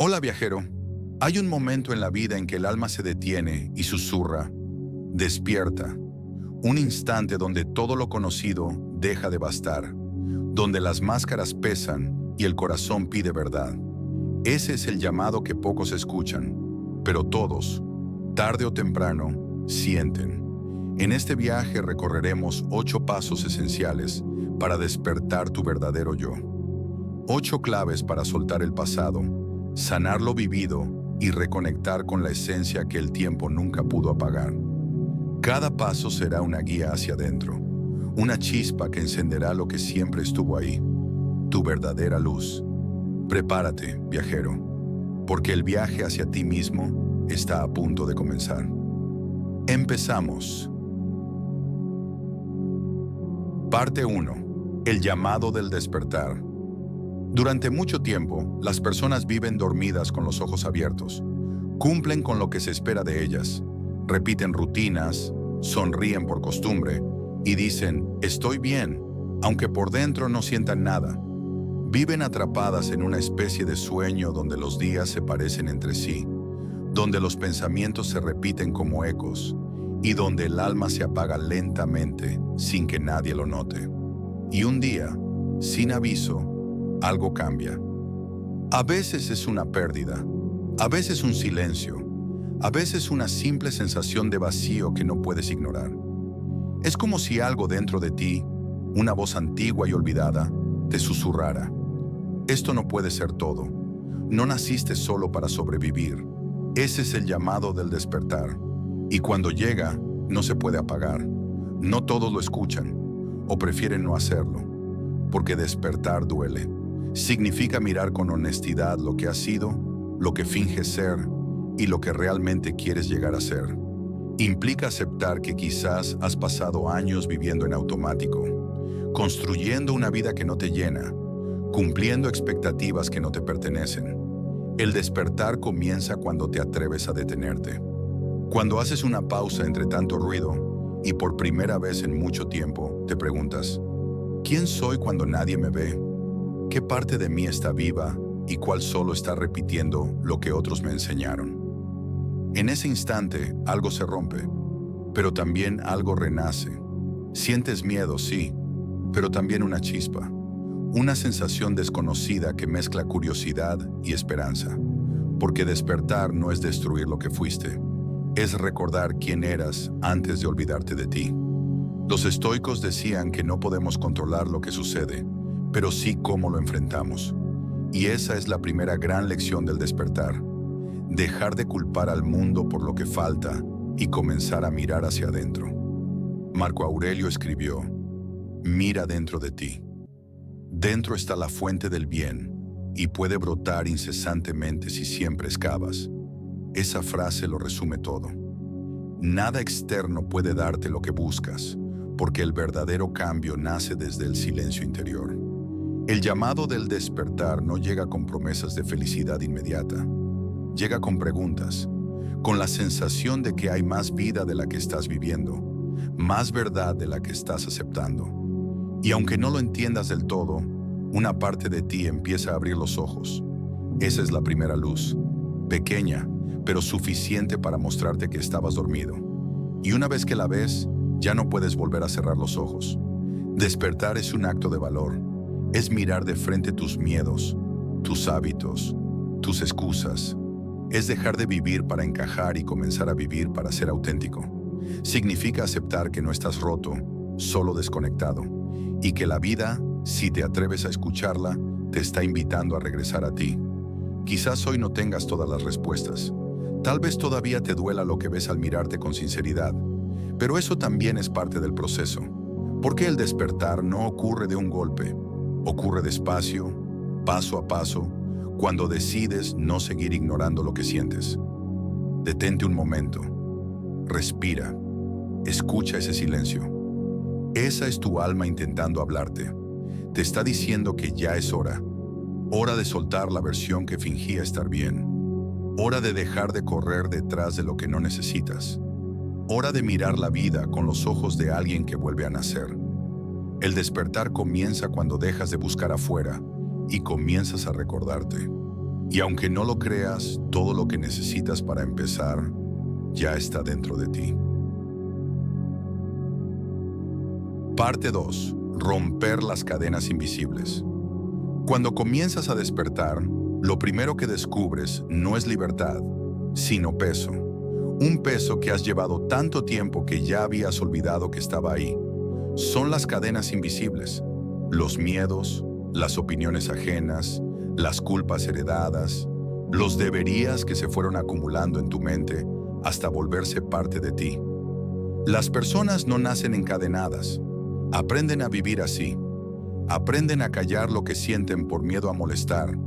Hola viajero, hay un momento en la vida en que el alma se detiene y susurra, despierta, un instante donde todo lo conocido deja de bastar, donde las máscaras pesan y el corazón pide verdad. Ese es el llamado que pocos escuchan, pero todos, tarde o temprano, sienten. En este viaje recorreremos 8 pasos esenciales para despertar tu verdadero yo. 8 claves para soltar el pasado, sanar lo vivido y reconectar con la esencia que el tiempo nunca pudo apagar. Cada paso será una guía hacia adentro, una chispa que encenderá lo que siempre estuvo ahí, tu verdadera luz. Prepárate, viajero, porque el viaje hacia ti mismo está a punto de comenzar. Empezamos. Parte 1. El llamado del despertar. Durante mucho tiempo, las personas viven dormidas con los ojos abiertos. Cumplen con lo que se espera de ellas. Repiten rutinas, sonríen por costumbre y dicen, estoy bien, aunque por dentro no sientan nada. Viven atrapadas en una especie de sueño donde los días se parecen entre sí, donde los pensamientos se repiten como ecos y donde el alma se apaga lentamente sin que nadie lo note. Y un día, sin aviso, algo cambia. A veces es una pérdida, a veces un silencio, a veces una simple sensación de vacío que no puedes ignorar. Es como si algo dentro de ti, una voz antigua y olvidada, te susurrara. Esto no puede ser todo. No naciste solo para sobrevivir. Ese es el llamado del despertar. Y cuando llega, no se puede apagar. No todos lo escuchan, o prefieren no hacerlo, porque despertar duele. Significa mirar con honestidad lo que has sido, lo que finges ser y lo que realmente quieres llegar a ser. Implica aceptar que quizás has pasado años viviendo en automático, construyendo una vida que no te llena, cumpliendo expectativas que no te pertenecen. El despertar comienza cuando te atreves a detenerte. Cuando haces una pausa entre tanto ruido y por primera vez en mucho tiempo te preguntas, ¿quién soy cuando nadie me ve? ¿Qué parte de mí está viva y cuál solo está repitiendo lo que otros me enseñaron? En ese instante algo se rompe, pero también algo renace. Sientes miedo, sí, pero también una chispa, una sensación desconocida que mezcla curiosidad y esperanza. Porque despertar no es destruir lo que fuiste, es recordar quién eras antes de olvidarte de ti. Los estoicos decían que no podemos controlar lo que sucede, pero sí cómo lo enfrentamos. Y esa es la primera gran lección del despertar. Dejar de culpar al mundo por lo que falta y comenzar a mirar hacia adentro. Marco Aurelio escribió, mira dentro de ti. Dentro está la fuente del bien y puede brotar incesantemente si siempre excavas. Esa frase lo resume todo. Nada externo puede darte lo que buscas, porque el verdadero cambio nace desde el silencio interior. El llamado del despertar no llega con promesas de felicidad inmediata. Llega con preguntas, con la sensación de que hay más vida de la que estás viviendo, más verdad de la que estás aceptando. Y aunque no lo entiendas del todo, una parte de ti empieza a abrir los ojos. Esa es la primera luz, pequeña, pero suficiente para mostrarte que estabas dormido. Y una vez que la ves, ya no puedes volver a cerrar los ojos. Despertar es un acto de valor. Es mirar de frente tus miedos, tus hábitos, tus excusas. Es dejar de vivir para encajar y comenzar a vivir para ser auténtico. Significa aceptar que no estás roto, solo desconectado, y que la vida, si te atreves a escucharla, te está invitando a regresar a ti. Quizás hoy no tengas todas las respuestas. Tal vez todavía te duela lo que ves al mirarte con sinceridad, pero eso también es parte del proceso. Porque el despertar no ocurre de un golpe. Ocurre despacio, paso a paso, cuando decides no seguir ignorando lo que sientes. Detente un momento, respira, escucha ese silencio. Esa es tu alma intentando hablarte. Te está diciendo que ya es hora. Hora de soltar la versión que fingía estar bien. Hora de dejar de correr detrás de lo que no necesitas. Hora de mirar la vida con los ojos de alguien que vuelve a nacer. El despertar comienza cuando dejas de buscar afuera y comienzas a recordarte. Y aunque no lo creas, todo lo que necesitas para empezar ya está dentro de ti. Parte 2. Romper las cadenas invisibles. Cuando comienzas a despertar, lo primero que descubres no es libertad, sino peso. Un peso que has llevado tanto tiempo que ya habías olvidado que estaba ahí. Son las cadenas invisibles, los miedos, las opiniones ajenas, las culpas heredadas, los deberías que se fueron acumulando en tu mente hasta volverse parte de ti. Las personas no nacen encadenadas, aprenden a vivir así. Aprenden a callar lo que sienten por miedo a molestar,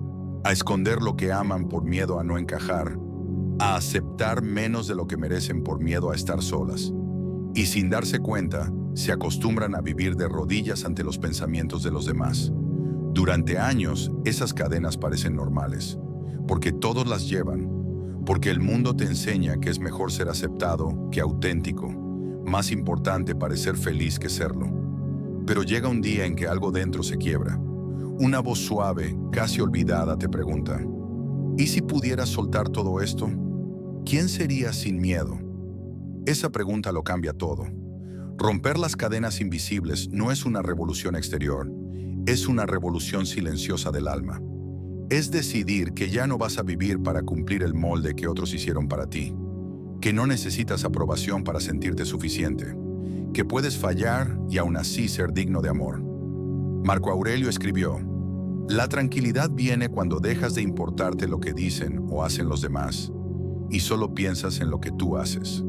a esconder lo que aman por miedo a no encajar, a aceptar menos de lo que merecen por miedo a estar solas. Y sin darse cuenta, se acostumbran a vivir de rodillas ante los pensamientos de los demás. Durante años, esas cadenas parecen normales, porque todos las llevan, porque el mundo te enseña que es mejor ser aceptado que auténtico, más importante parecer feliz que serlo. Pero llega un día en que algo dentro se quiebra. Una voz suave, casi olvidada, te pregunta: ¿y si pudieras soltar todo esto? ¿Quién sería sin miedo? Esa pregunta lo cambia todo. Romper las cadenas invisibles no es una revolución exterior, es una revolución silenciosa del alma. Es decidir que ya no vas a vivir para cumplir el molde que otros hicieron para ti, que no necesitas aprobación para sentirte suficiente, que puedes fallar y aún así ser digno de amor. Marco Aurelio escribió: la tranquilidad viene cuando dejas de importarte lo que dicen o hacen los demás y solo piensas en lo que tú haces.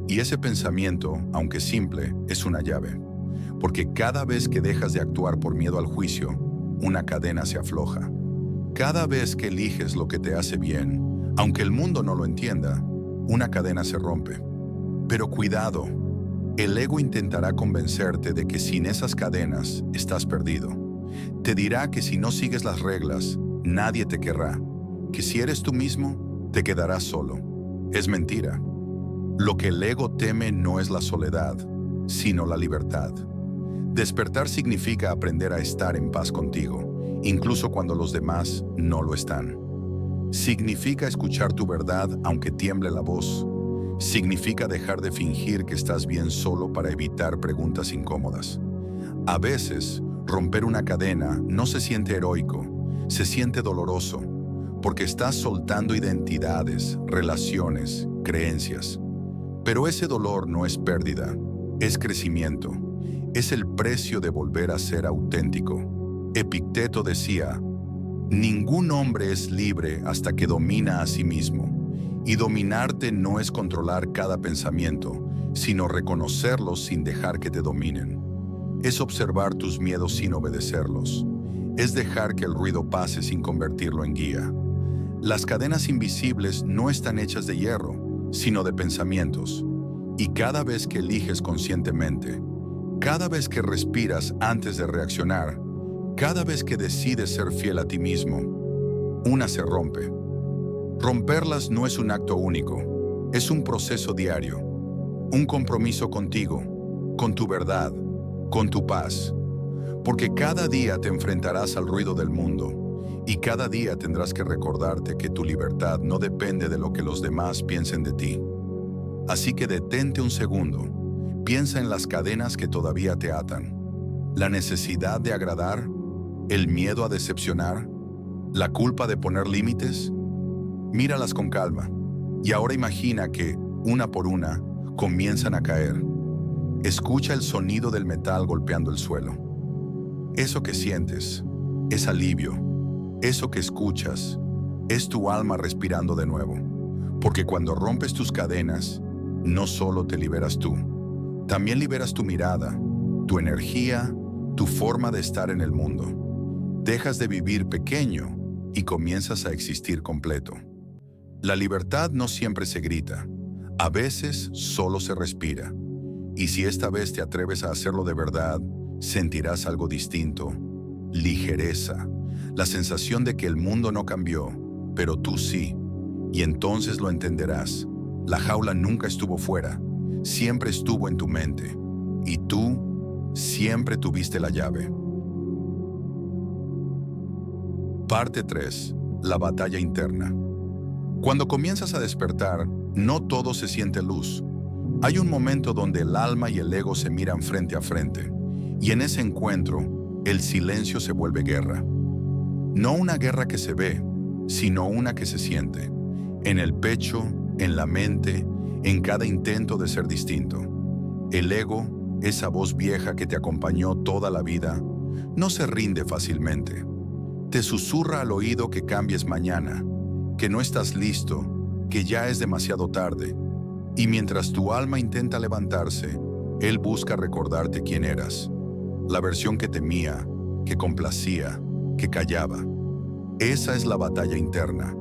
Y ese pensamiento, aunque simple, es una llave, porque cada vez que dejas de actuar por miedo al juicio, una cadena se afloja. Cada vez que eliges lo que te hace bien, aunque el mundo no lo entienda, una cadena se rompe. Pero cuidado. El ego intentará convencerte de que sin esas cadenas estás perdido. Te dirá que si no sigues las reglas, nadie te querrá, que si eres tú mismo, te quedarás solo. Es mentira. Lo que el ego teme no es la soledad, sino la libertad. Despertar significa aprender a estar en paz contigo, incluso cuando los demás no lo están. Significa escuchar tu verdad aunque tiemble la voz. Significa dejar de fingir que estás bien solo para evitar preguntas incómodas. A veces, romper una cadena no se siente heroico, se siente doloroso, porque estás soltando identidades, relaciones, creencias. Pero ese dolor no es pérdida, es crecimiento, es el precio de volver a ser auténtico. Epicteto decía: ningún hombre es libre hasta que domina a sí mismo. Y dominarte no es controlar cada pensamiento, sino reconocerlos sin dejar que te dominen. Es observar tus miedos sin obedecerlos. Es dejar que el ruido pase sin convertirlo en guía. Las cadenas invisibles no están hechas de hierro, sino de pensamientos. Y cada vez que eliges conscientemente, cada vez que respiras antes de reaccionar, cada vez que decides ser fiel a ti mismo, una se rompe. Romperlas no es un acto único, es un proceso diario, un compromiso contigo, con tu verdad, con tu paz. Porque cada día te enfrentarás al ruido del mundo y cada día tendrás que recordarte que tu libertad no depende de lo que los demás piensen de ti. Así que detente un segundo, piensa en las cadenas que todavía te atan, la necesidad de agradar, el miedo a decepcionar, la culpa de poner límites. Míralas con calma y ahora imagina que, una por una, comienzan a caer. Escucha el sonido del metal golpeando el suelo. Eso que sientes es alivio. Eso que escuchas es tu alma respirando de nuevo. Porque cuando rompes tus cadenas, no solo te liberas tú, también liberas tu mirada, tu energía, tu forma de estar en el mundo. Dejas de vivir pequeño y comienzas a existir completo. La libertad no siempre se grita, a veces solo se respira. Y si esta vez te atreves a hacerlo de verdad, sentirás algo distinto, ligereza, la sensación de que el mundo no cambió, pero tú sí. Y entonces lo entenderás. La jaula nunca estuvo fuera, siempre estuvo en tu mente. Y tú siempre tuviste la llave. Parte 3. la batalla interna. Cuando comienzas a despertar, no todo se siente luz. Hay un momento donde el alma y el ego se miran frente a frente, y en ese encuentro, el silencio se vuelve guerra. No una guerra que se ve, sino una que se siente. En el pecho, en la mente, en cada intento de ser distinto. El ego, esa voz vieja que te acompañó toda la vida, no se rinde fácilmente. Te susurra al oído que cambies mañana, que no estás listo, que ya es demasiado tarde. Y mientras tu alma intenta levantarse, él busca recordarte quién eras. La versión que temía, que complacía, que callaba. Esa es la batalla interna.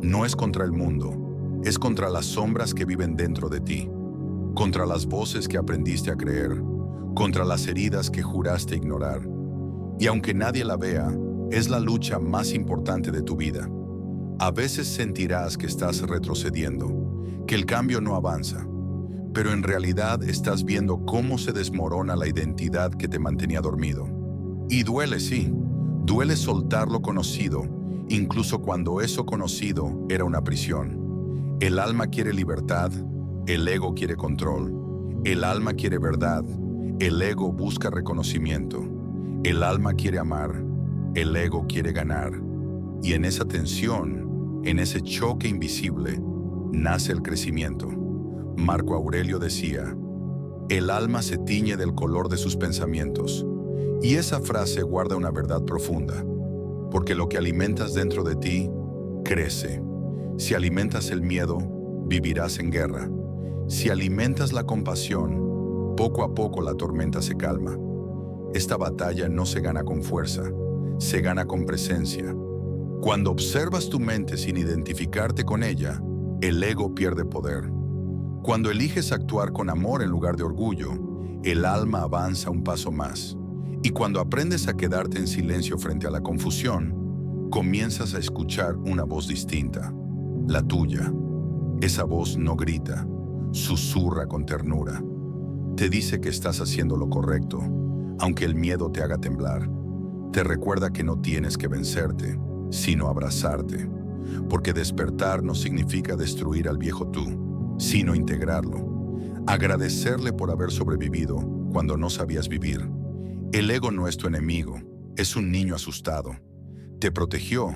No es contra el mundo, es contra las sombras que viven dentro de ti, contra las voces que aprendiste a creer, contra las heridas que juraste ignorar. Y aunque nadie la vea, es la lucha más importante de tu vida. A veces sentirás que estás retrocediendo, que el cambio no avanza, pero en realidad estás viendo cómo se desmorona la identidad que te mantenía dormido. Y duele, sí, duele soltar lo conocido, incluso cuando eso conocido era una prisión. El alma quiere libertad, el ego quiere control. El alma quiere verdad, el ego busca reconocimiento. El alma quiere amar, el ego quiere ganar. Y en esa tensión, en ese choque invisible, nace el crecimiento. Marco Aurelio decía, el alma se tiñe del color de sus pensamientos. Y esa frase guarda una verdad profunda, porque lo que alimentas dentro de ti, crece. Si alimentas el miedo, vivirás en guerra. Si alimentas la compasión, poco a poco la tormenta se calma. Esta batalla no se gana con fuerza, se gana con presencia. Cuando observas tu mente sin identificarte con ella, el ego pierde poder. Cuando eliges actuar con amor en lugar de orgullo, el alma avanza un paso más. Y cuando aprendes a quedarte en silencio frente a la confusión, comienzas a escuchar una voz distinta, la tuya. Esa voz no grita, susurra con ternura. Te dice que estás haciendo lo correcto, aunque el miedo te haga temblar. Te recuerda que no tienes que vencerte, sino abrazarte. Porque despertar no significa destruir al viejo tú, sino integrarlo. Agradecerle por haber sobrevivido cuando no sabías vivir. El ego no es tu enemigo, es un niño asustado. Te protegió,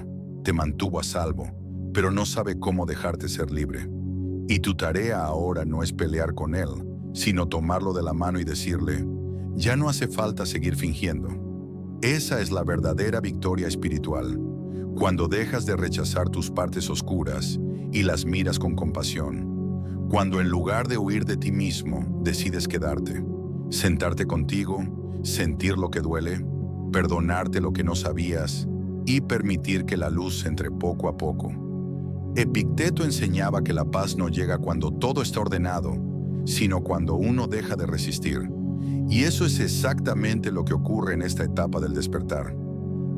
te mantuvo a salvo, pero no sabe cómo dejarte ser libre. Y tu tarea ahora no es pelear con él, sino tomarlo de la mano y decirle, ya no hace falta seguir fingiendo. Esa es la verdadera victoria espiritual, cuando dejas de rechazar tus partes oscuras y las miras con compasión. Cuando en lugar de huir de ti mismo, decides quedarte, sentarte contigo, sentir lo que duele, perdonarte lo que no sabías y permitir que la luz entre poco a poco. Epicteto enseñaba que la paz no llega cuando todo está ordenado, sino cuando uno deja de resistir. Y eso es exactamente lo que ocurre en esta etapa del despertar.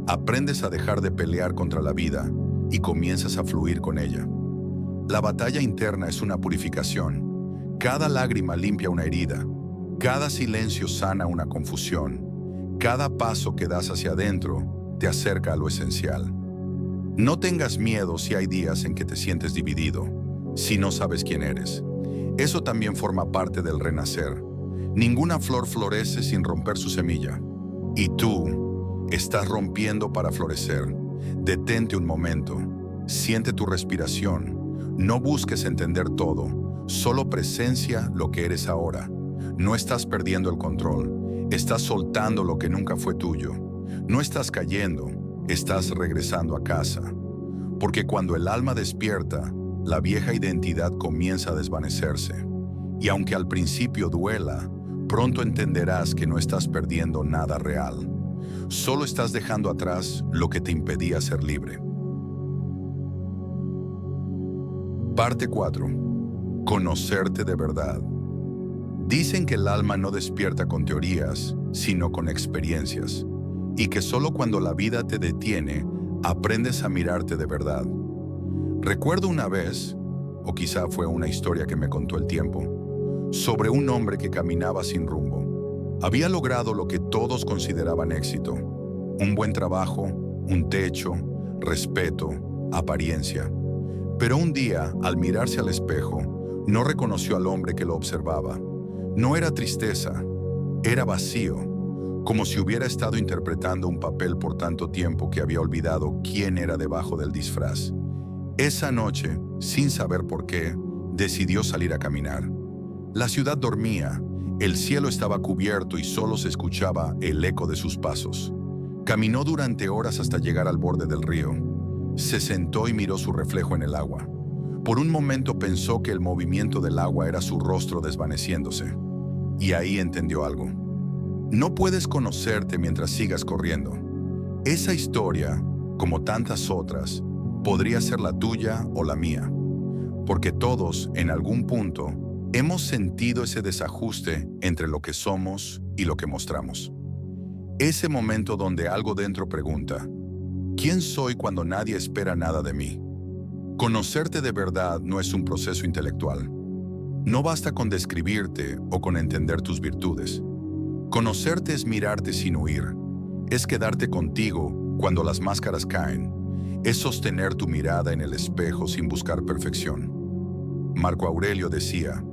Aprendes a dejar de pelear contra la vida y comienzas a fluir con ella. La batalla interna es una purificación. Cada lágrima limpia una herida. Cada silencio sana una confusión. Cada paso que das hacia adentro te acerca a lo esencial. No tengas miedo si hay días en que te sientes dividido, si no sabes quién eres. Eso también forma parte del renacer. Ninguna flor florece sin romper su semilla. Y tú estás rompiendo para florecer. Detente un momento. Siente tu respiración. No busques entender todo. Solo presencia lo que eres ahora. No estás perdiendo el control. Estás soltando lo que nunca fue tuyo. No estás cayendo. Estás regresando a casa. Porque cuando el alma despierta, la vieja identidad comienza a desvanecerse. Y aunque al principio duela, pronto entenderás que no estás perdiendo nada real. Solo estás dejando atrás lo que te impedía ser libre. Parte 4. Conocerte de verdad. Dicen que el alma no despierta con teorías, sino con experiencias. Y que solo cuando la vida te detiene, aprendes a mirarte de verdad. Recuerdo una vez, o quizá fue una historia que me contó el tiempo, sobre un hombre que caminaba sin rumbo. Había logrado lo que todos consideraban éxito: un buen trabajo, un techo, respeto, apariencia. Pero un día, al mirarse al espejo, no reconoció al hombre que lo observaba. No era tristeza, era vacío, como si hubiera estado interpretando un papel por tanto tiempo que había olvidado quién era debajo del disfraz. Esa noche, sin saber por qué, decidió salir a caminar. La ciudad dormía, el cielo estaba cubierto y solo se escuchaba el eco de sus pasos. Caminó durante horas hasta llegar al borde del río. Se sentó y miró su reflejo en el agua. Por un momento pensó que el movimiento del agua era su rostro desvaneciéndose. Y ahí entendió algo. No puedes conocerte mientras sigas corriendo. Esa historia, como tantas otras, podría ser la tuya o la mía. Porque todos, en algún punto, hemos sentido ese desajuste entre lo que somos y lo que mostramos. Ese momento donde algo dentro pregunta, ¿quién soy cuando nadie espera nada de mí? Conocerte de verdad no es un proceso intelectual. No basta con describirte o con entender tus virtudes. Conocerte es mirarte sin huir. Es quedarte contigo cuando las máscaras caen. Es sostener tu mirada en el espejo sin buscar perfección. Marco Aurelio decía,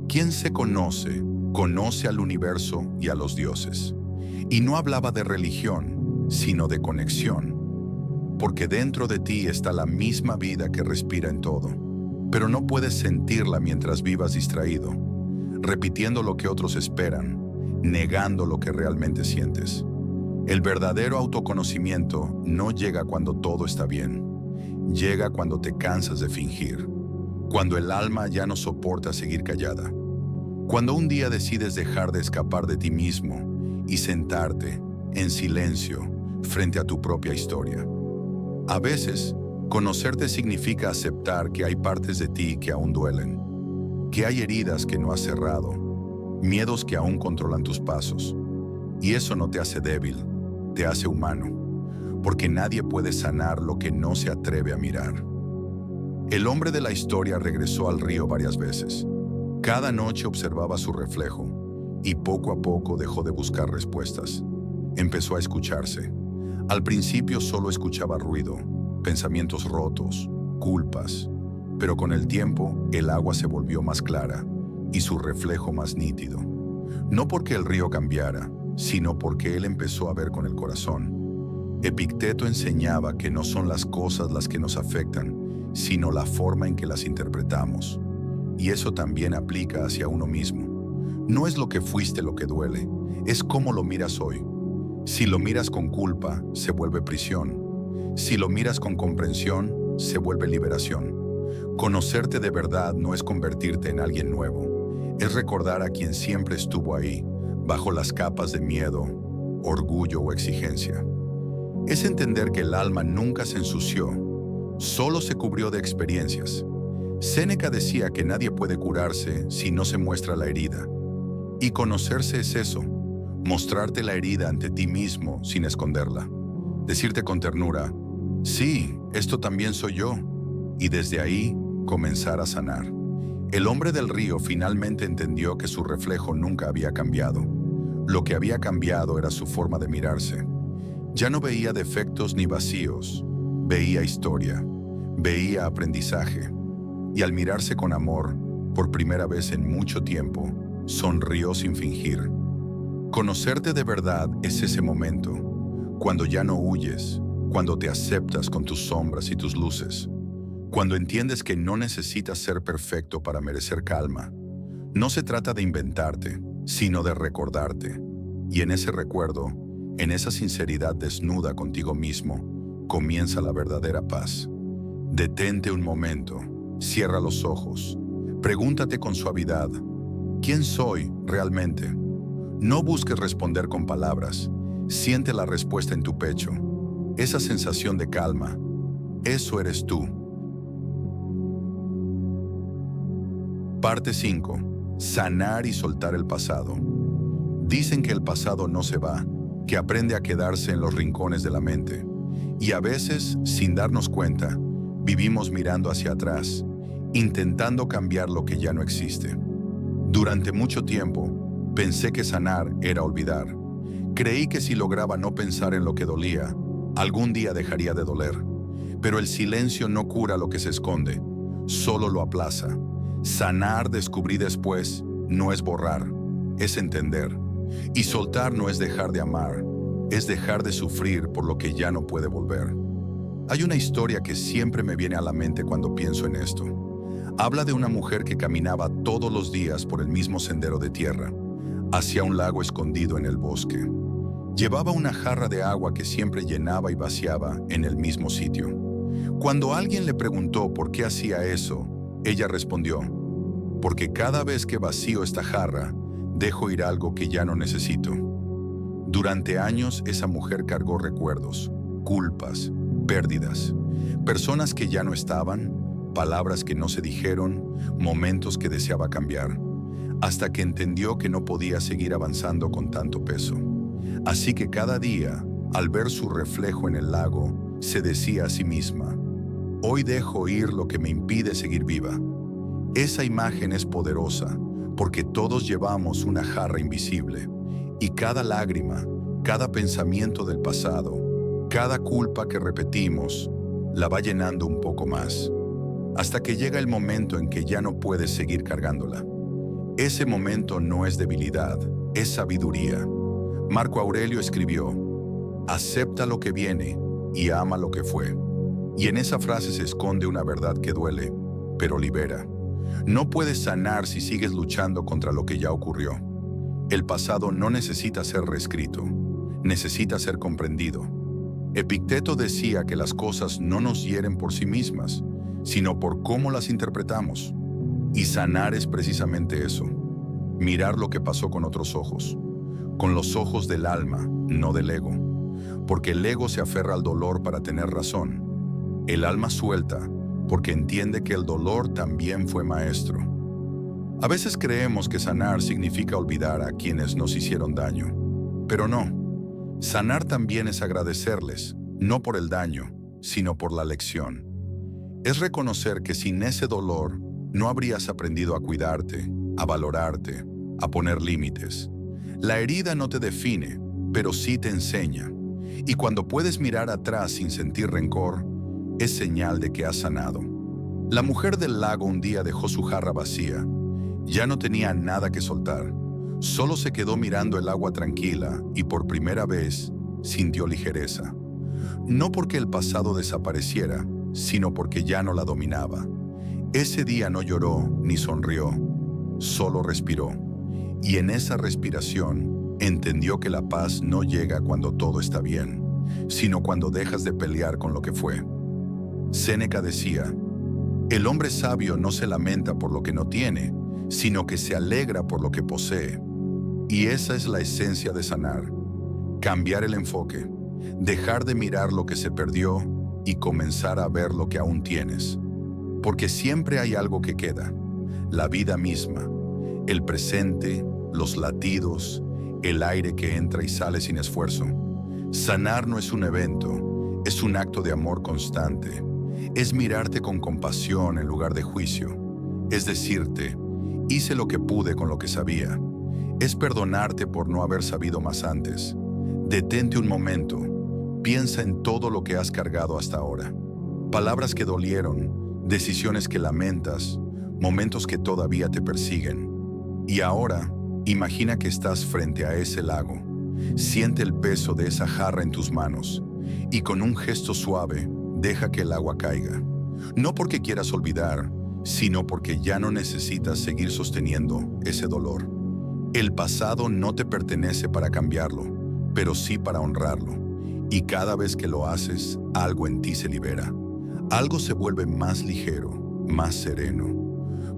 quien se conoce, conoce al universo y a los dioses. Y no hablaba de religión, sino de conexión. Porque dentro de ti está la misma vida que respira en todo. Pero no puedes sentirla mientras vivas distraído, repitiendo lo que otros esperan, negando lo que realmente sientes. El verdadero autoconocimiento no llega cuando todo está bien. Llega cuando te cansas de fingir. Cuando el alma ya no soporta seguir callada. Cuando un día decides dejar de escapar de ti mismo y sentarte en silencio frente a tu propia historia. A veces, conocerte significa aceptar que hay partes de ti que aún duelen, que hay heridas que no has cerrado, miedos que aún controlan tus pasos. Y eso no te hace débil, te hace humano, porque nadie puede sanar lo que no se atreve a mirar. El hombre de la historia regresó al río varias veces. Cada noche observaba su reflejo y poco a poco dejó de buscar respuestas. Empezó a escucharse. Al principio solo escuchaba ruido, pensamientos rotos, culpas, pero con el tiempo el agua se volvió más clara y su reflejo más nítido. No porque el río cambiara, sino porque él empezó a ver con el corazón. Epicteto enseñaba que no son las cosas las que nos afectan, sino la forma en que las interpretamos. Y eso también aplica hacia uno mismo. No es lo que fuiste lo que duele, es cómo lo miras hoy. Si lo miras con culpa, se vuelve prisión. Si lo miras con comprensión, se vuelve liberación. Conocerte de verdad no es convertirte en alguien nuevo. Es recordar a quien siempre estuvo ahí, bajo las capas de miedo, orgullo o exigencia. Es entender que el alma nunca se ensució, solo se cubrió de experiencias. Séneca decía que nadie puede curarse si no se muestra la herida. Y conocerse es eso, mostrarte la herida ante ti mismo sin esconderla. Decirte con ternura, sí, esto también soy yo. Y desde ahí, comenzar a sanar. El hombre del río finalmente entendió que su reflejo nunca había cambiado. Lo que había cambiado era su forma de mirarse. Ya no veía defectos ni vacíos, veía historia, veía aprendizaje. Y al mirarse con amor, por primera vez en mucho tiempo, sonrió sin fingir. Conocerte de verdad es ese momento, cuando ya no huyes, cuando te aceptas con tus sombras y tus luces, cuando entiendes que no necesitas ser perfecto para merecer calma. No se trata de inventarte, sino de recordarte. Y en ese recuerdo, en esa sinceridad desnuda contigo mismo, comienza la verdadera paz. Detente un momento, cierra los ojos, pregúntate con suavidad, ¿quién soy realmente? No busques responder con palabras, siente la respuesta en tu pecho, esa sensación de calma, eso eres tú. Parte 5. Sanar y soltar el pasado. Dicen que el pasado no se va, que aprende a quedarse en los rincones de la mente. Y a veces, sin darnos cuenta, vivimos mirando hacia atrás, intentando cambiar lo que ya no existe. Durante mucho tiempo, pensé que sanar era olvidar. Creí que si lograba no pensar en lo que dolía, algún día dejaría de doler. Pero el silencio no cura lo que se esconde, solo lo aplaza. Sanar, descubrí después, no es borrar, es entender. Y soltar no es dejar de amar, es dejar de sufrir por lo que ya no puede volver. Hay una historia que siempre me viene a la mente cuando pienso en esto. Habla de una mujer que caminaba todos los días por el mismo sendero de tierra, hacia un lago escondido en el bosque. Llevaba una jarra de agua que siempre llenaba y vaciaba en el mismo sitio. Cuando alguien le preguntó por qué hacía eso, ella respondió: porque cada vez que vacío esta jarra, dejo ir algo que ya no necesito. Durante años esa mujer cargó recuerdos, culpas, pérdidas, personas que ya no estaban, palabras que no se dijeron, momentos que deseaba cambiar, hasta que entendió que no podía seguir avanzando con tanto peso. Así que cada día, al ver su reflejo en el lago, se decía a sí misma: hoy dejo ir lo que me impide seguir viva. Esa imagen es poderosa, porque todos llevamos una jarra invisible, y cada lágrima, cada pensamiento del pasado, cada culpa que repetimos, la va llenando un poco más, hasta que llega el momento en que ya no puedes seguir cargándola. Ese momento no es debilidad, es sabiduría. Marco Aurelio escribió: acepta lo que viene y ama lo que fue. Y en esa frase se esconde una verdad que duele, pero libera. No puedes sanar si sigues luchando contra lo que ya ocurrió. El pasado no necesita ser reescrito, necesita ser comprendido. Epicteto decía que las cosas no nos hieren por sí mismas, sino por cómo las interpretamos. Y sanar es precisamente eso: mirar lo que pasó con otros ojos, con los ojos del alma, no del ego. Porque el ego se aferra al dolor para tener razón. El alma suelta porque entiende que el dolor también fue maestro. A veces creemos que sanar significa olvidar a quienes nos hicieron daño, pero no. Sanar también es agradecerles, no por el daño, sino por la lección. Es reconocer que sin ese dolor no habrías aprendido a cuidarte, a valorarte, a poner límites. La herida no te define, pero sí te enseña. Y cuando puedes mirar atrás sin sentir rencor, es señal de que has sanado. La mujer del lago un día dejó su jarra vacía. Ya no tenía nada que soltar. Solo se quedó mirando el agua tranquila y por primera vez sintió ligereza. No porque el pasado desapareciera, sino porque ya no la dominaba. Ese día no lloró ni sonrió, solo respiró. Y en esa respiración entendió que la paz no llega cuando todo está bien, sino cuando dejas de pelear con lo que fue. Séneca decía: el hombre sabio no se lamenta por lo que no tiene, sino que se alegra por lo que posee. Y esa es la esencia de sanar: cambiar el enfoque, dejar de mirar lo que se perdió y comenzar a ver lo que aún tienes. Porque siempre hay algo que queda: la vida misma, el presente, los latidos, el aire que entra y sale sin esfuerzo. Sanar no es un evento, es un acto de amor constante. Es mirarte con compasión en lugar de juicio. Es decirte: hice lo que pude con lo que sabía. Es perdonarte por no haber sabido más antes. Detente un momento. Piensa en todo lo que has cargado hasta ahora. Palabras que dolieron, decisiones que lamentas, momentos que todavía te persiguen. Y ahora, imagina que estás frente a ese lago. Siente el peso de esa jarra en tus manos y con un gesto suave, deja que el agua caiga. No porque quieras olvidar, sino porque ya no necesitas seguir sosteniendo ese dolor. El pasado no te pertenece para cambiarlo, pero sí para honrarlo. Y cada vez que lo haces, algo en ti se libera. Algo se vuelve más ligero, más sereno.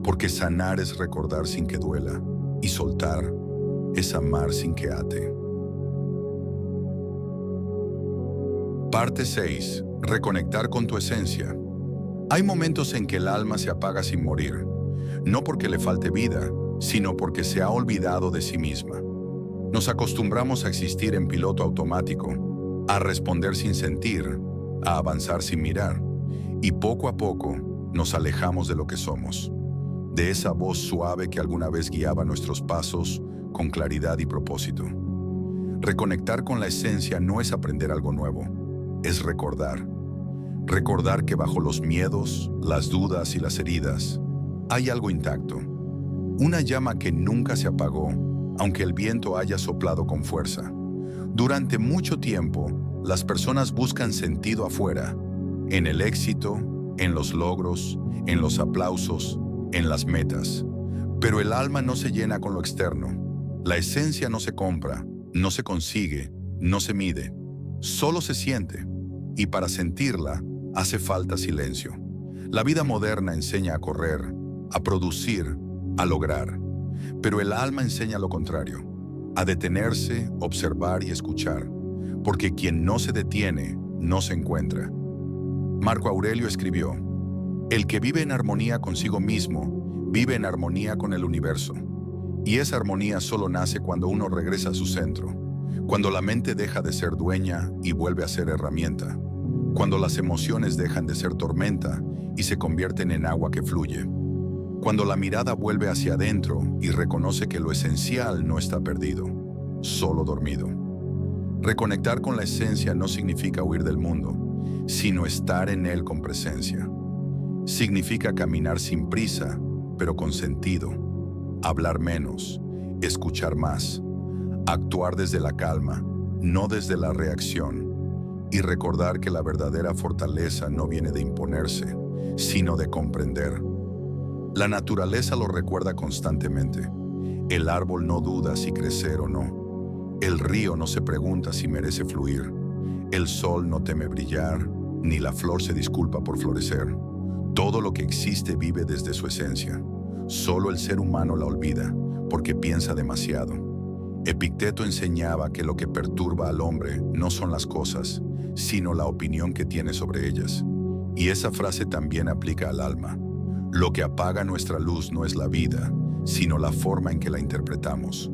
Porque sanar es recordar sin que duela, y soltar es amar sin que ate. Parte 6. Reconectar con tu esencia. Hay momentos en que el alma se apaga sin morir, no porque le falte vida, sino porque se ha olvidado de sí misma. Nos acostumbramos a existir en piloto automático, a responder sin sentir, a avanzar sin mirar, y poco a poco nos alejamos de lo que somos, de esa voz suave que alguna vez guiaba nuestros pasos con claridad y propósito. Reconectar con la esencia no es aprender algo nuevo, es recordar. Recordar que bajo los miedos, las dudas y las heridas, hay algo intacto. Una llama que nunca se apagó, aunque el viento haya soplado con fuerza. Durante mucho tiempo, las personas buscan sentido afuera, en el éxito, en los logros, en los aplausos, en las metas. Pero el alma no se llena con lo externo. La esencia no se compra, no se consigue, no se mide. Solo se siente. Y para sentirla, hace falta silencio. La vida moderna enseña a correr, a producir, a lograr. Pero el alma enseña lo contrario, a detenerse, observar y escuchar. Porque quien no se detiene, no se encuentra. Marco Aurelio escribió: el que vive en armonía consigo mismo, vive en armonía con el universo. Y esa armonía solo nace cuando uno regresa a su centro, cuando la mente deja de ser dueña y vuelve a ser herramienta, cuando las emociones dejan de ser tormenta y se convierten en agua que fluye, cuando la mirada vuelve hacia adentro y reconoce que lo esencial no está perdido, solo dormido. Reconectar con la esencia no significa huir del mundo, sino estar en él con presencia. Significa caminar sin prisa, pero con sentido, hablar menos, escuchar más, actuar desde la calma, no desde la reacción, y recordar que la verdadera fortaleza no viene de imponerse, sino de comprender. La naturaleza lo recuerda constantemente. El árbol no duda si crecer o no. El río no se pregunta si merece fluir. El sol no teme brillar, ni la flor se disculpa por florecer. Todo lo que existe vive desde su esencia. Solo el ser humano la olvida, porque piensa demasiado. Epicteto enseñaba que lo que perturba al hombre no son las cosas, sino la opinión que tiene sobre ellas. Y esa frase también aplica al alma. Lo que apaga nuestra luz no es la vida, sino la forma en que la interpretamos.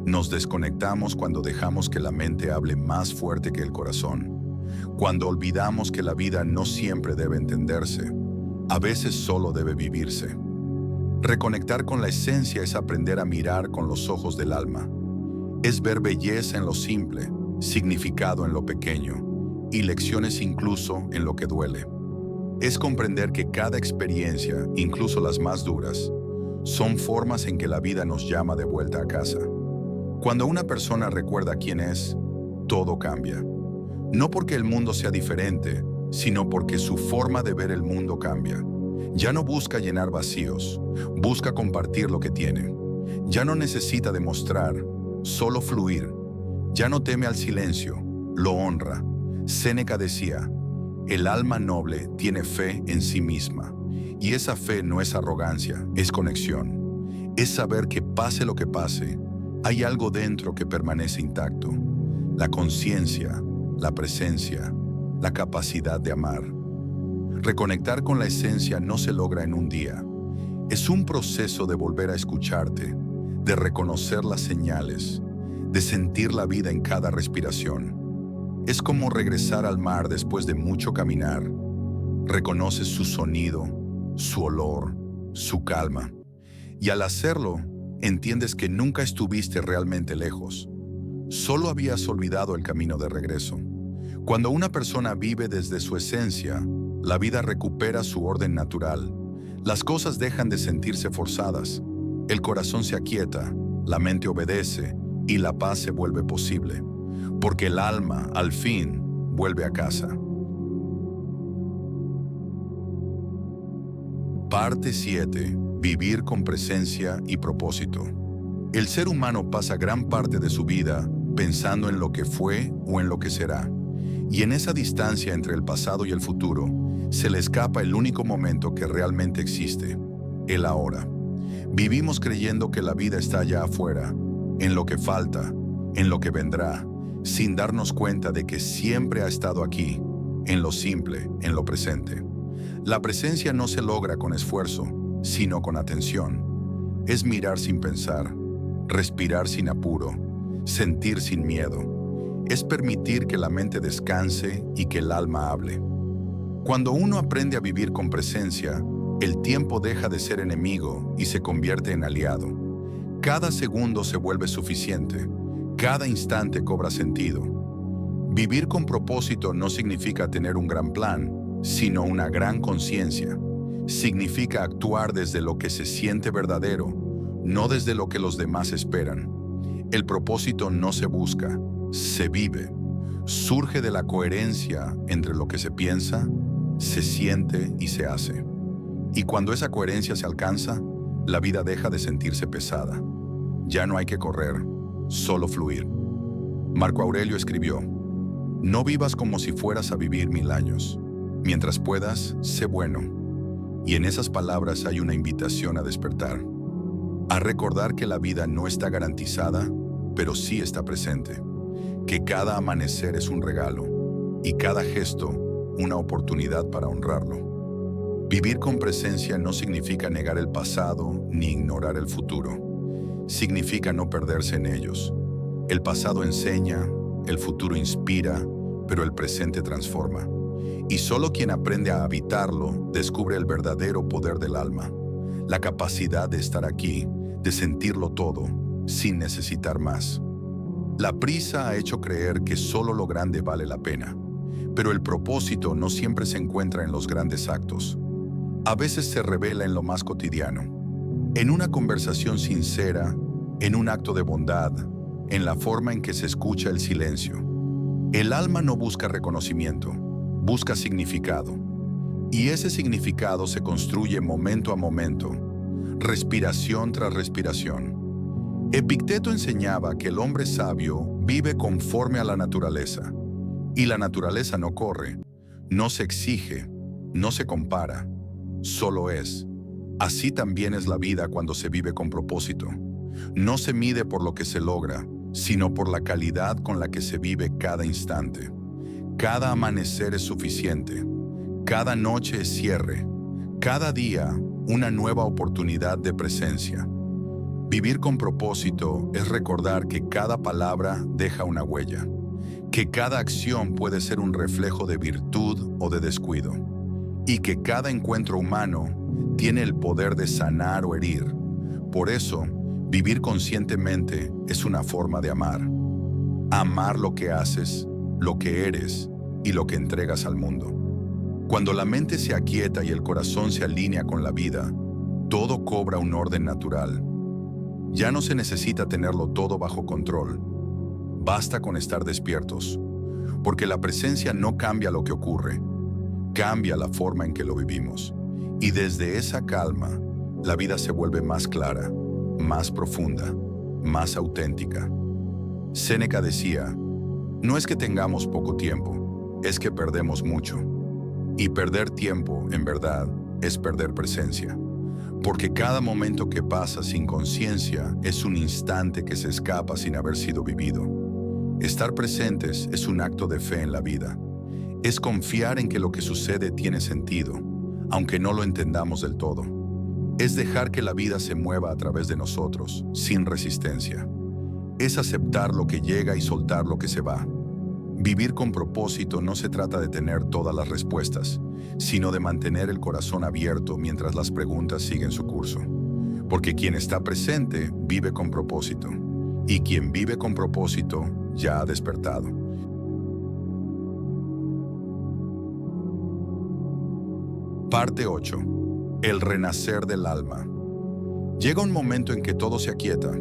Nos desconectamos cuando dejamos que la mente hable más fuerte que el corazón. Cuando olvidamos que la vida no siempre debe entenderse, a veces solo debe vivirse. Reconectar con la esencia es aprender a mirar con los ojos del alma. Es ver belleza en lo simple, significado en lo pequeño, y lecciones incluso en lo que duele. Es comprender que cada experiencia, incluso las más duras, son formas en que la vida nos llama de vuelta a casa. Cuando una persona recuerda quién es, todo cambia. No porque el mundo sea diferente, sino porque su forma de ver el mundo cambia. Ya no busca llenar vacíos, busca compartir lo que tiene. Ya no necesita demostrar, solo fluir. Ya no teme al silencio, lo honra. Séneca decía: el alma noble tiene fe en sí misma, y esa fe no es arrogancia, es conexión. Es saber que pase lo que pase, hay algo dentro que permanece intacto. La conciencia, la presencia, la capacidad de amar. Reconectar con la esencia no se logra en un día. Es un proceso de volver a escucharte, de reconocer las señales, de sentir la vida en cada respiración. Es como regresar al mar después de mucho caminar. Reconoces su sonido, su olor, su calma. Y al hacerlo, entiendes que nunca estuviste realmente lejos. Solo habías olvidado el camino de regreso. Cuando una persona vive desde su esencia, la vida recupera su orden natural. Las cosas dejan de sentirse forzadas. El corazón se aquieta, la mente obedece y la paz se vuelve posible. Porque el alma, al fin, vuelve a casa. Parte 7. Vivir con presencia y propósito. El ser humano pasa gran parte de su vida pensando en lo que fue o en lo que será. Y en esa distancia entre el pasado y el futuro, se le escapa el único momento que realmente existe, el ahora. Vivimos creyendo que la vida está allá afuera, en lo que falta, en lo que vendrá, sin darnos cuenta de que siempre ha estado aquí, en lo simple, en lo presente. La presencia no se logra con esfuerzo, sino con atención. Es mirar sin pensar, respirar sin apuro, sentir sin miedo. Es permitir que la mente descanse y que el alma hable. Cuando uno aprende a vivir con presencia, el tiempo deja de ser enemigo y se convierte en aliado. Cada segundo se vuelve suficiente. Cada instante cobra sentido. Vivir con propósito no significa tener un gran plan, sino una gran conciencia. Significa actuar desde lo que se siente verdadero, no desde lo que los demás esperan. El propósito no se busca, se vive. Surge de la coherencia entre lo que se piensa, se siente y se hace. Y cuando esa coherencia se alcanza, la vida deja de sentirse pesada. Ya no hay que correr, solo fluir. Marco Aurelio escribió: "No vivas como si fueras a vivir 1000 años. Mientras puedas, sé bueno". Y en esas palabras hay una invitación a despertar, a recordar que la vida no está garantizada, pero sí está presente, que cada amanecer es un regalo y cada gesto una oportunidad para honrarlo. Vivir con presencia no significa negar el pasado ni ignorar el futuro. Significa no perderse en ellos. El pasado enseña, el futuro inspira, pero el presente transforma. Y solo quien aprende a habitarlo descubre el verdadero poder del alma, la capacidad de estar aquí, de sentirlo todo, sin necesitar más. La prisa ha hecho creer que solo lo grande vale la pena, pero el propósito no siempre se encuentra en los grandes actos. A veces se revela en lo más cotidiano, en una conversación sincera, en un acto de bondad, en la forma en que se escucha el silencio. El alma no busca reconocimiento, busca significado. Y ese significado se construye momento a momento, respiración tras respiración. Epicteto enseñaba que el hombre sabio vive conforme a la naturaleza. Y la naturaleza no corre, no se exige, no se compara, solo es. Así también es la vida cuando se vive con propósito. No se mide por lo que se logra, sino por la calidad con la que se vive cada instante. Cada amanecer es suficiente, cada noche es cierre, cada día una nueva oportunidad de presencia. Vivir con propósito es recordar que cada palabra deja una huella, que cada acción puede ser un reflejo de virtud o de descuido, y que cada encuentro humano tiene el poder de sanar o herir. Por eso, vivir conscientemente es una forma de amar. Amar lo que haces, lo que eres y lo que entregas al mundo. Cuando la mente se aquieta y el corazón se alinea con la vida, todo cobra un orden natural. Ya no se necesita tenerlo todo bajo control. Basta con estar despiertos, porque la presencia no cambia lo que ocurre, cambia la forma en que lo vivimos. Y desde esa calma, la vida se vuelve más clara, más profunda, más auténtica. Séneca decía: "No es que tengamos poco tiempo, es que perdemos mucho". Y perder tiempo, en verdad, es perder presencia. Porque cada momento que pasa sin conciencia es un instante que se escapa sin haber sido vivido. Estar presentes es un acto de fe en la vida. Es confiar en que lo que sucede tiene sentido, aunque no lo entendamos del todo. Es dejar que la vida se mueva a través de nosotros, sin resistencia. Es aceptar lo que llega y soltar lo que se va. Vivir con propósito no se trata de tener todas las respuestas, sino de mantener el corazón abierto mientras las preguntas siguen su curso. Porque quien está presente vive con propósito, y quien vive con propósito ya ha despertado. Parte 8. El renacer del alma. Llega un momento en que todo se aquieta,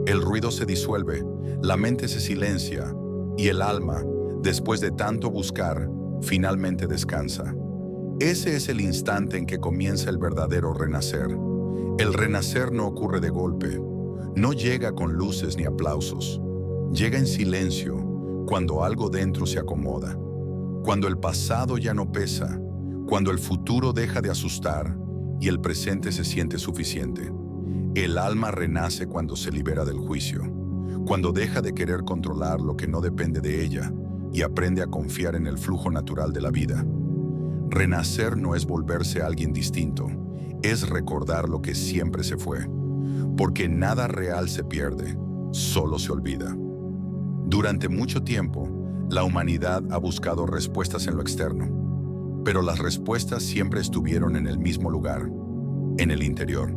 el ruido se disuelve, la mente se silencia, y el alma, después de tanto buscar, finalmente descansa. Ese es el instante en que comienza el verdadero renacer. El renacer no ocurre de golpe, no llega con luces ni aplausos. Llega en silencio, cuando algo dentro se acomoda, cuando el pasado ya no pesa, cuando el futuro deja de asustar y el presente se siente suficiente. El alma renace cuando se libera del juicio, cuando deja de querer controlar lo que no depende de ella y aprende a confiar en el flujo natural de la vida. Renacer no es volverse a alguien distinto, es recordar lo que siempre se fue, porque nada real se pierde, solo se olvida. Durante mucho tiempo, la humanidad ha buscado respuestas en lo externo, pero las respuestas siempre estuvieron en el mismo lugar, en el interior.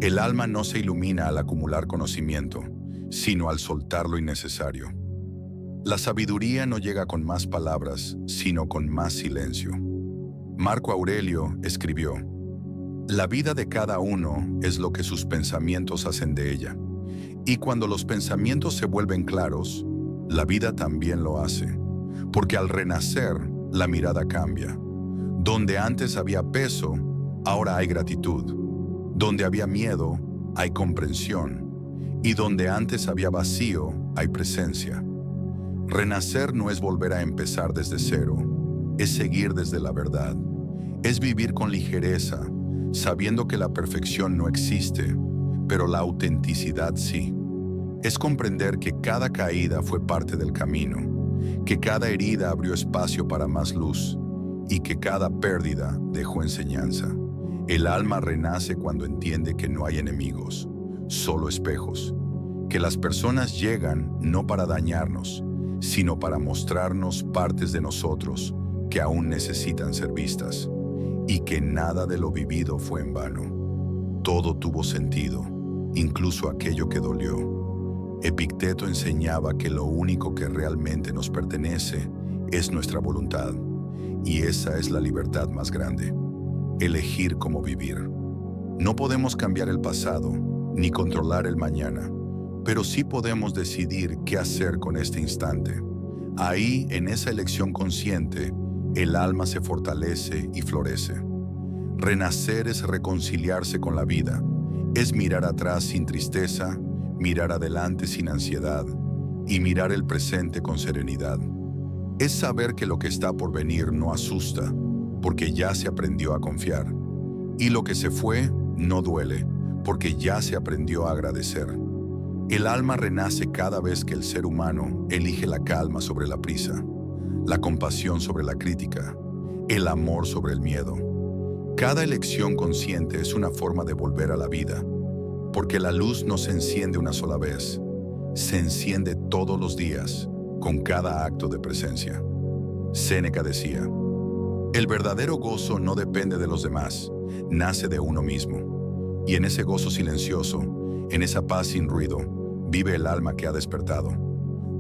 El alma no se ilumina al acumular conocimiento, sino al soltar lo innecesario. La sabiduría no llega con más palabras, sino con más silencio. Marco Aurelio escribió: la vida de cada uno es lo que sus pensamientos hacen de ella. Y cuando los pensamientos se vuelven claros, la vida también lo hace. Porque al renacer, la mirada cambia. Donde antes había peso, ahora hay gratitud. Donde había miedo, hay comprensión. Y donde antes había vacío, hay presencia. Renacer no es volver a empezar desde cero, es seguir desde la verdad. Es vivir con ligereza, sabiendo que la perfección no existe, pero la autenticidad sí. Es comprender que cada caída fue parte del camino, que cada herida abrió espacio para más luz y que cada pérdida dejó enseñanza. El alma renace cuando entiende que no hay enemigos, solo espejos, que las personas llegan no para dañarnos, sino para mostrarnos partes de nosotros que aún necesitan ser vistas, y que nada de lo vivido fue en vano. Todo tuvo sentido, incluso aquello que dolió. Epicteto enseñaba que lo único que realmente nos pertenece es nuestra voluntad, y esa es la libertad más grande, elegir cómo vivir. No podemos cambiar el pasado, ni controlar el mañana, pero sí podemos decidir qué hacer con este instante. Ahí, en esa elección consciente, el alma se fortalece y florece. Renacer es reconciliarse con la vida, es mirar atrás sin tristeza, mirar adelante sin ansiedad y mirar el presente con serenidad. Es saber que lo que está por venir no asusta, porque ya se aprendió a confiar. Y lo que se fue no duele, porque ya se aprendió a agradecer. El alma renace cada vez que el ser humano elige la calma sobre la prisa, la compasión sobre la crítica, el amor sobre el miedo. Cada elección consciente es una forma de volver a la vida, porque la luz no se enciende una sola vez, se enciende todos los días, con cada acto de presencia. Séneca decía: el verdadero gozo no depende de los demás, nace de uno mismo. Y en ese gozo silencioso, en esa paz sin ruido, vive el alma que ha despertado.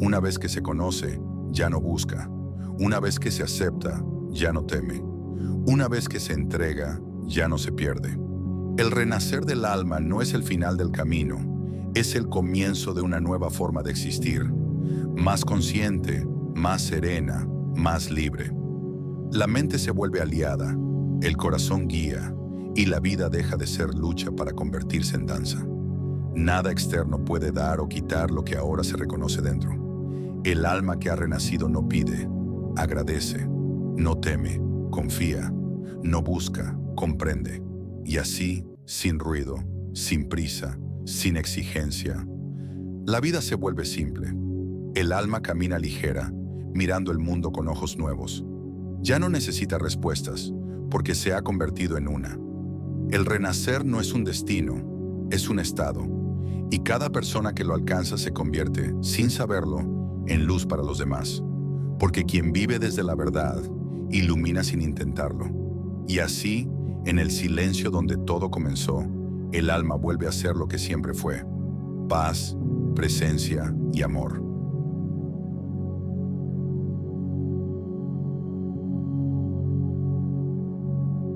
Una vez que se conoce, ya no busca. Una vez que se acepta, ya no teme. Una vez que se entrega, ya no se pierde. El renacer del alma no es el final del camino, es el comienzo de una nueva forma de existir, más consciente, más serena, más libre. La mente se vuelve aliada, el corazón guía, y la vida deja de ser lucha para convertirse en danza. Nada externo puede dar o quitar lo que ahora se reconoce dentro. El alma que ha renacido no pide, agradece, no teme, confía, no busca, comprende. Y así, sin ruido, sin prisa, sin exigencia, la vida se vuelve simple. El alma camina ligera, mirando el mundo con ojos nuevos. Ya no necesita respuestas, porque se ha convertido en una. El renacer no es un destino, es un estado. Y cada persona que lo alcanza se convierte, sin saberlo, en luz para los demás. Porque quien vive desde la verdad, ilumina sin intentarlo. Y así, en el silencio donde todo comenzó, el alma vuelve a ser lo que siempre fue: paz, presencia y amor.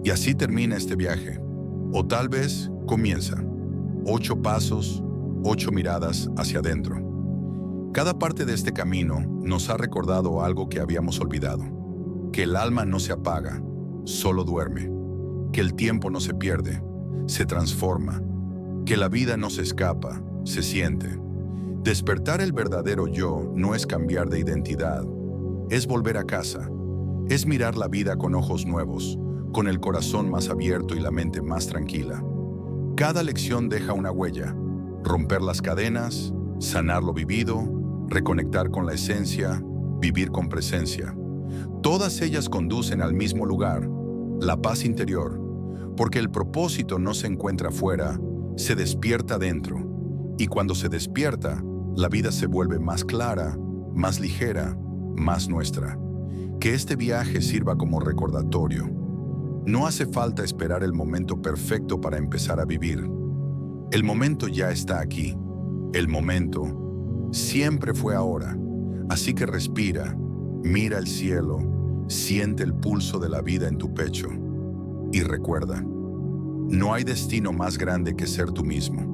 Y así termina este viaje, o tal vez comienza. 8 pasos, 8 miradas hacia adentro. Cada parte de este camino nos ha recordado algo que habíamos olvidado: que el alma no se apaga, solo duerme, que el tiempo no se pierde, se transforma, que la vida no se escapa, se siente. Despertar el verdadero yo no es cambiar de identidad, es volver a casa, es mirar la vida con ojos nuevos, con el corazón más abierto y la mente más tranquila. Cada lección deja una huella: romper las cadenas, sanar lo vivido, reconectar con la esencia, vivir con presencia. Todas ellas conducen al mismo lugar, la paz interior, porque el propósito no se encuentra afuera, se despierta dentro. Y cuando se despierta, la vida se vuelve más clara, más ligera, más nuestra. Que este viaje sirva como recordatorio. No hace falta esperar el momento perfecto para empezar a vivir. El momento ya está aquí. El momento siempre fue ahora. Así que respira, mira el cielo, Siente el pulso de la vida en tu pecho y recuerda, no hay destino más grande que ser tú mismo.